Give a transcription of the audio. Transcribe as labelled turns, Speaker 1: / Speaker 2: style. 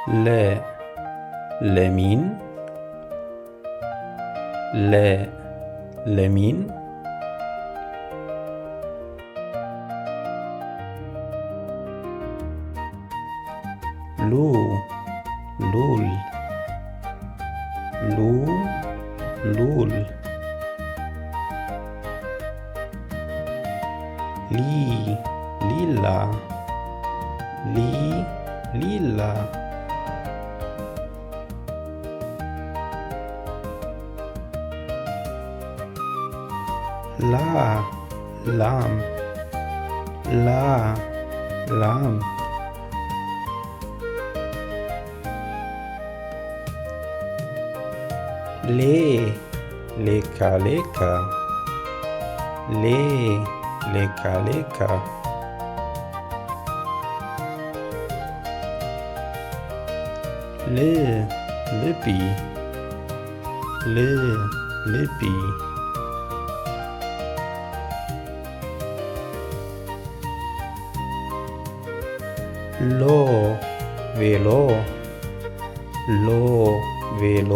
Speaker 1: ለ ለሚን ለ ለሚን ሉ ሉል ሉ ሉል ሊ ሊላ ሊ ሊላ ላ ላም ላ ላም ሌ ሌካ ሌካ ሌ ሌካ ሌካ ል ልቢ ል ልቢ ሎ ቬሎ ሎ ቬሎ